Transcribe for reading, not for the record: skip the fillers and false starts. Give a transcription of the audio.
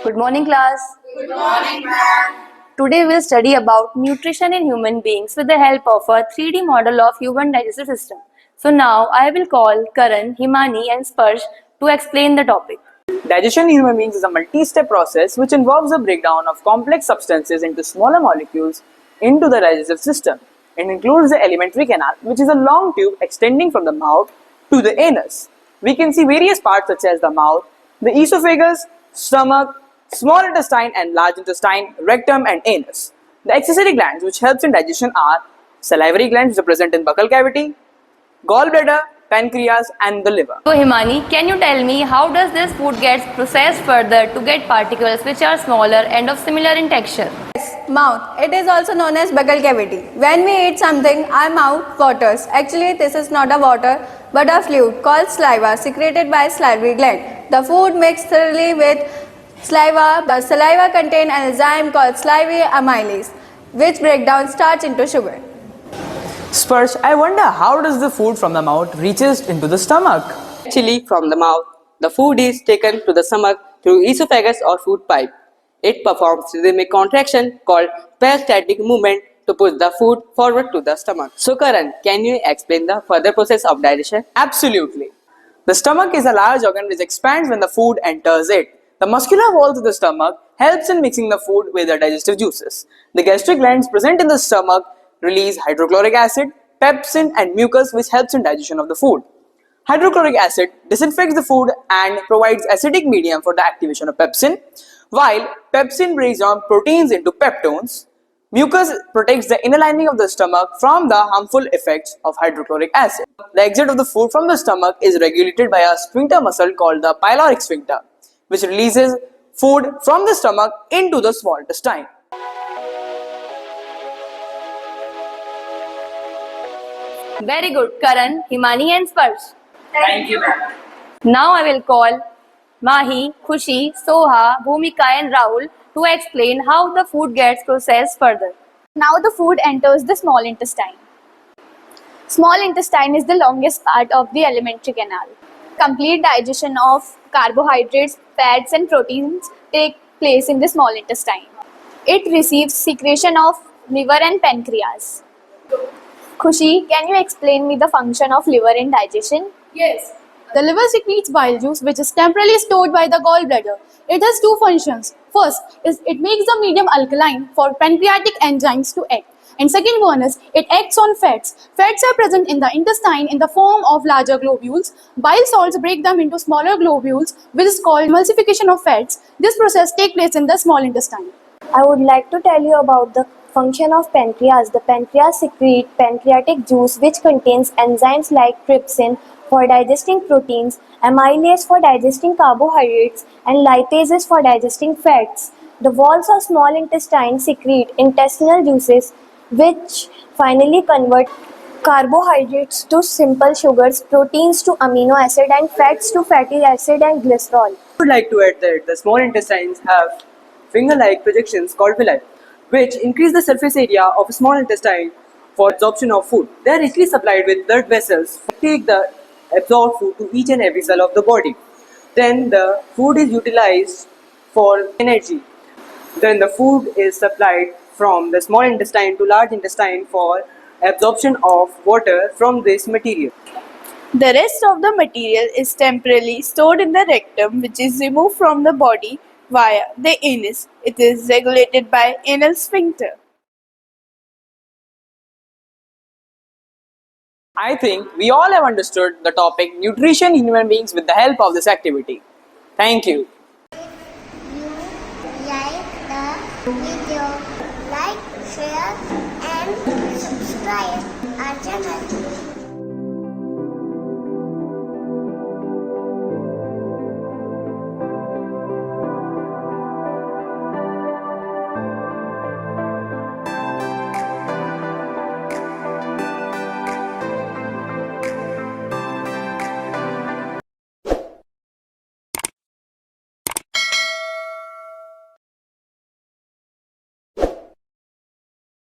Good morning, class. Good morning, ma'am. Today we'll study about nutrition in human beings with the help of a 3D model of human digestive system. So now I will call Karan, Himani and Sparsh to explain the topic. Digestion in human beings is a multi-step process which involves the breakdown of complex substances into smaller molecules into the digestive system. It includes the alimentary canal, which is a long tube extending from the mouth to the anus. We can see various parts such as the mouth, the esophagus, stomach, small intestine and large intestine, rectum and anus. The accessory glands which helps in digestion are salivary glands which are present in buccal cavity, gallbladder, pancreas and the liver. So Himani, can you tell me how does this food gets processed further to get particles which are smaller and of similar in texture? Mouth. It is also known as buccal cavity. When we eat something, our mouth waters. Actually, this is not a water but a fluid called saliva secreted by salivary gland. The food mixed thoroughly with saliva. The saliva contains an enzyme called salivary amylase, which breaks down starch into sugar. Sparsh, I wonder how does the food from the mouth reaches into the stomach? Actually, from the mouth, the food is taken to the stomach through esophagus or food pipe. It performs rhythmic contraction called peristaltic movement to push the food forward to the stomach. So Karan, can you explain the further process of digestion? Absolutely. The stomach is a large organ which expands when the food enters it. The muscular walls of the stomach helps in mixing the food with the digestive juices. The gastric glands present in the stomach release hydrochloric acid, pepsin and mucus which helps in digestion of the food. Hydrochloric acid disinfects the food and provides acidic medium for the activation of pepsin, while pepsin breaks down proteins into peptones. Mucus protects the inner lining of the stomach from the harmful effects of hydrochloric acid. The exit of the food from the stomach is regulated by a sphincter muscle called the pyloric sphincter, which releases food from the stomach into the small intestine. Very good, Karan, Himani and Sparsh. Thank you, ma'am. Now I will call Mahi, Khushi, Soha, Bhumika and Rahul to explain how the food gets processed further. Now the food enters the small intestine. Small intestine is the longest part of the alimentary canal. Complete digestion of carbohydrates, fats and proteins take place in the small intestine. It receives secretion of liver and pancreas. Khushi, can you explain me the function of liver in digestion? Yes. The liver secretes bile juice which is temporarily stored by the gallbladder. It has two functions. First is it makes the medium alkaline for pancreatic enzymes to act. And second one is it acts on fats. Fats are present in the intestine in the form of larger globules. Bile salts break them into smaller globules, which is called emulsification of fats. This process takes place in the small intestine. I would like to tell you about the function of pancreas. The pancreas secretes pancreatic juice which contains enzymes like trypsin for digesting proteins, amylase for digesting carbohydrates and lipases for digesting fats. The walls of small intestine secrete intestinal juices which finally convert carbohydrates to simple sugars, proteins to amino acid and fats to fatty acid and glycerol. I would like to add that the small intestines have finger-like projections called villi, which increase the surface area of a small intestine for absorption of food. They are richly supplied with blood vessels to take the absorbed food to each and every cell of the body. Then the food is utilized for energy. Then the food is supplied from the small intestine to large intestine for absorption of water from this material. The rest of the material is temporarily stored in the rectum, which is removed from the body via the anus. It is regulated by anal sphincter. I think we all have understood the topic nutrition in human beings with the help of this activity. Thank you. Like, share and subscribe our channel.